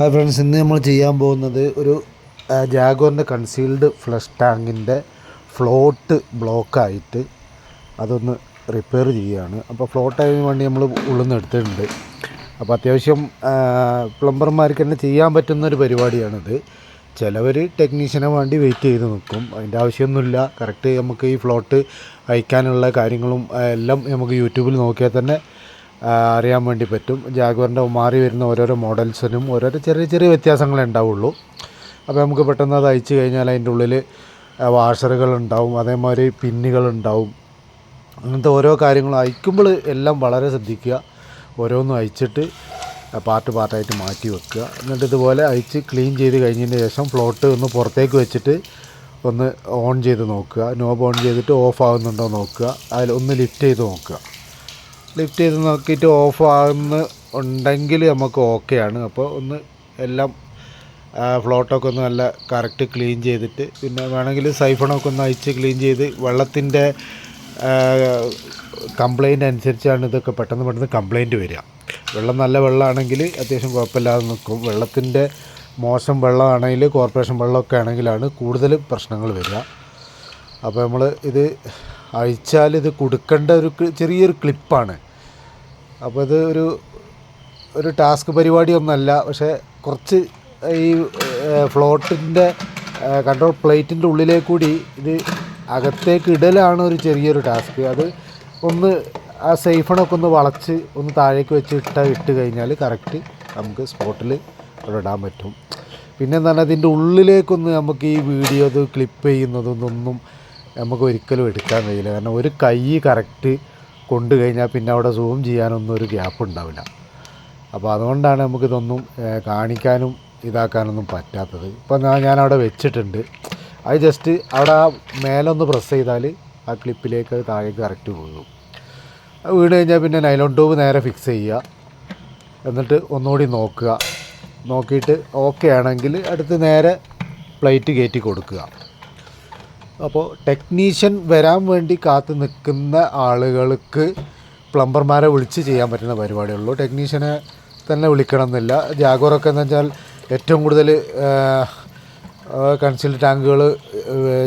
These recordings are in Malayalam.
ഹായ് ഫ്രണ്ട്സ്, ഇന്ന് നമ്മൾ ചെയ്യാൻ പോകുന്നത് ഒരു ജാഗോറിൻ്റെ കൺസീൽഡ് ഫ്ലഷ് ടാങ്കിൻ്റെ ഫ്ലോട്ട് ബ്ലോക്കായിട്ട് അതൊന്ന് റിപ്പയർ ചെയ്യുകയാണ്. അപ്പോൾ ഫ്ലോട്ടായതിന് വേണ്ടി നമ്മൾ ഉള്ളിൽ എടുത്തിട്ടുണ്ട്. അപ്പോൾ അത്യാവശ്യം പ്ലംബർമാർക്ക് തന്നെ ചെയ്യാൻ പറ്റുന്നൊരു പരിപാടിയാണിത്. ചിലവർ ടെക്നീഷ്യനെ വേണ്ടി വെയിറ്റ് ചെയ്ത് നിൽക്കും. അതിൻ്റെ ആവശ്യമൊന്നുമില്ല. കറക്റ്റ് നമുക്ക് ഈ ഫ്ലോട്ട് അയക്കാനുള്ള കാര്യങ്ങളും എല്ലാം നമുക്ക് യൂട്യൂബിൽ നോക്കിയാൽ തന്നെ അറിയാൻ വേണ്ടി പറ്റും. ജാഗ്വറിൻ്റെ മാറി വരുന്ന ഓരോരോ മോഡൽസിനും ഓരോരോ ചെറിയ ചെറിയ വ്യത്യാസങ്ങളേ ഉണ്ടാവുള്ളൂ. അപ്പോൾ നമുക്ക് പെട്ടെന്ന് അത് അയച്ചു കഴിഞ്ഞാൽ അതിൻ്റെ ഉള്ളിൽ വാഷറുകളുണ്ടാവും, അതേമാതിരി പിന്നുകളുണ്ടാവും. അങ്ങനത്തെ ഓരോ കാര്യങ്ങളും അയക്കുമ്പോൾ എല്ലാം വളരെ ശ്രദ്ധിക്കുക. ഓരോന്നും അയച്ചിട്ട് പാർട്ടായിട്ട് മാറ്റി വെക്കുക. എന്നിട്ട് ഇതുപോലെ അയച്ച് ക്ലീൻ ചെയ്ത് കഴിഞ്ഞതിന് ശേഷം ഫ്ലോട്ട് ഒന്ന് പുറത്തേക്ക് വെച്ചിട്ട് ഒന്ന് ഓൺ ചെയ്ത് നോക്കുക. നോബ് ഓൺ ചെയ്തിട്ട് ഓഫ് ആകുന്നുണ്ടോ നോക്കുക. അതിൽ ഒന്ന് ലിഫ്റ്റ് ചെയ്ത് നോക്കുക. ലിഫ്റ്റ് ചെയ്ത് നോക്കിയിട്ട് ഓഫ് ഉണ്ടെങ്കിൽ നമുക്ക് ഓക്കെയാണ്. അപ്പോൾ ഒന്ന് എല്ലാം ഫ്ലോട്ടൊക്കെ ഒന്ന് നല്ല കറക്റ്റ് ക്ലീൻ ചെയ്തിട്ട്, പിന്നെ വേണമെങ്കിൽ സൈഫണൊക്കെ ഒന്ന് അയച്ച് ക്ലീൻ ചെയ്ത്, വെള്ളത്തിൻ്റെ കംപ്ലൈൻറ്റ് അനുസരിച്ചാണ് ഇതൊക്കെ പെട്ടെന്ന് കംപ്ലൈൻറ്റ് വരിക. വെള്ളം നല്ല വെള്ളമാണെങ്കിൽ അത്യാവശ്യം കുഴപ്പമില്ലാതെ നിൽക്കും. വെള്ളത്തിൻ്റെ മോശം വെള്ളമാണെങ്കിൽ, കോർപ്പറേഷൻ വെള്ളമൊക്കെ ആണെങ്കിലാണ് കൂടുതൽ പ്രശ്നങ്ങൾ വരിക. അപ്പോൾ നമ്മൾ ഇത് അയച്ചാൽ ഇത് കൊടുക്കേണ്ട ഒരു ചെറിയൊരു ക്ലിപ്പാണ്. അപ്പോൾ ഇത് ഒരു ടാസ്ക് പരിപാടിയൊന്നുമല്ല. പക്ഷേ കുറച്ച് ഈ ഫ്ലോട്ടിൻ്റെ കൺട്രോൾ പ്ലേറ്റിൻ്റെ ഉള്ളിലേക്ക് കൂടി ഇത് അകത്തേക്ക് ഇടലാണ് ഒരു ചെറിയൊരു ടാസ്ക്. അത് ഒന്ന് ആ സൈഫണൊക്കെ ഒന്ന് വളച്ച് ഒന്ന് താഴേക്ക് വെച്ച് ഇട്ട് കഴിഞ്ഞാൽ കറക്റ്റ് നമുക്ക് സ്പോട്ടിൽ അവിടെ ഇടാൻ പറ്റും. പിന്നെ എന്താ പറഞ്ഞാൽ അതിൻ്റെ ഉള്ളിലേക്കൊന്ന് നമുക്ക് ഈ വീഡിയോ അത് ക്ലിപ്പ് ചെയ്യുന്നതൊന്നും നമുക്ക് ഒരിക്കലും എടുക്കാൻ കഴിയില്ല. കാരണം ഒരു കൈ കറക്റ്റ് കൊണ്ടു കഴിഞ്ഞാൽ പിന്നെ അവിടെ സൂം ചെയ്യാനൊന്നും ഒരു ഗ്യാപ്പ് ഉണ്ടാവില്ല. അപ്പോൾ അതുകൊണ്ടാണ് നമുക്കിതൊന്നും കാണിക്കാനും ഇതാക്കാനൊന്നും പറ്റാത്തത്. ഇപ്പം ഞാനവിടെ വെച്ചിട്ടുണ്ട്. അത് ജസ്റ്റ് അവിടെ ആ മേലൊന്ന് പ്രസ് ചെയ്താൽ ആ ക്ലിപ്പിലേക്ക് അത് താഴേക്ക് കറക്റ്റ് വീഴും. അത് വീണ് കഴിഞ്ഞാൽ പിന്നെ നൈലോൺ ട്യൂബ് നേരെ ഫിക്സ് ചെയ്യുക. എന്നിട്ട് ഒന്നുകൂടി നോക്കുക. നോക്കിയിട്ട് ഓക്കെ ആണെങ്കിൽ അടുത്ത് നേരെ പ്ലേറ്റ് കയറ്റി കൊടുക്കുക. അപ്പോൾ ടെക്നീഷ്യൻ വരാൻ വേണ്ടി കാത്തു നിൽക്കുന്ന ആളുകൾക്ക് പ്ലംബർമാരെ വിളിച്ച് ചെയ്യാൻ പറ്റുന്ന പരിപാടിയുള്ളൂ. ടെക്നീഷ്യനെ തന്നെ വിളിക്കണം എന്നില്ല. ജാഗോറൊക്കെ എന്ന് വെച്ചാൽ ഏറ്റവും കൂടുതൽ കൺസീൽഡ് ടാങ്കുകൾ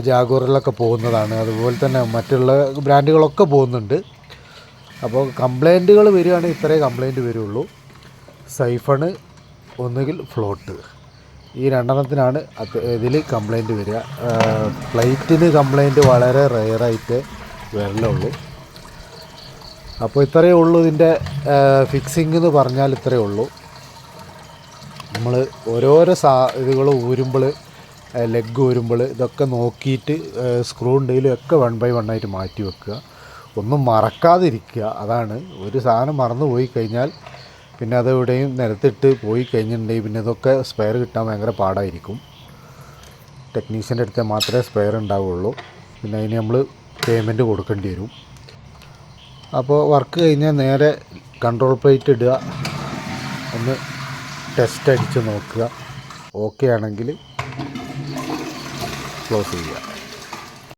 ജാഗോറിലൊക്കെ പോകുന്നതാണ്. അതുപോലെ തന്നെ മറ്റുള്ള ബ്രാൻഡുകളൊക്കെ പോകുന്നുണ്ട്. അപ്പോൾ കംപ്ലൈൻറ്റുകൾ വരികയാണെങ്കിൽ ഇത്രയേ കംപ്ലൈൻറ്റ് വരുള്ളൂ. സൈഫണ് ഒന്നുകിൽ ഫ്ലോട്ട്, ഈ രണ്ടെണ്ണത്തിനാണ് ഇതിൽ കംപ്ലൈൻറ്റ് വരിക. പ്ലേറ്റിന് കംപ്ലൈൻറ്റ് വളരെ റെയറായിട്ട് വരലുള്ളൂ. അപ്പോൾ ഇത്രയേ ഉള്ളൂ ഇതിൻ്റെ ഫിക്സിങ് എന്ന് പറഞ്ഞാൽ ഇത്രയേ ഉള്ളൂ. നമ്മൾ ഓരോരോ ഇതുകൾ ഊരുമ്പോൾ, ലെഗ് ഊരുമ്പോൾ ഇതൊക്കെ നോക്കിയിട്ട് സ്ക്രൂ ഉണ്ടെങ്കിലും ഒക്കെ 1 by 1 ആയിട്ട് മാറ്റി വെക്കുക. ഒന്നും മറക്കാതിരിക്കുക. അതാണ്, ഒരു സാധനം മറന്നു പോയി കഴിഞ്ഞാൽ പിന്നെ അതെവിടെയും നിലത്തിട്ട് പോയി കഴിഞ്ഞിട്ടുണ്ടെങ്കിൽ പിന്നെ ഇതൊക്കെ സ്പെയർ കിട്ടാൻ ഭയങ്കര പാടായിരിക്കും. ടെക്നീഷ്യൻ്റെ അടുത്ത് മാത്രമേ സ്പെയർ ഉണ്ടാവുള്ളൂ. പിന്നെ അതിന് നമ്മൾ പേയ്മെൻറ്റ് കൊടുക്കേണ്ടി വരും. അപ്പോൾ വർക്ക് കഴിഞ്ഞാൽ നേരെ കൺട്രോൾ പ്ലേറ്റ് ഇടുക, ഒന്ന് ടെസ്റ്റ് അടിച്ച് നോക്കുക. ഓക്കെ ആണെങ്കിൽ ക്ലോസ് ചെയ്യുക.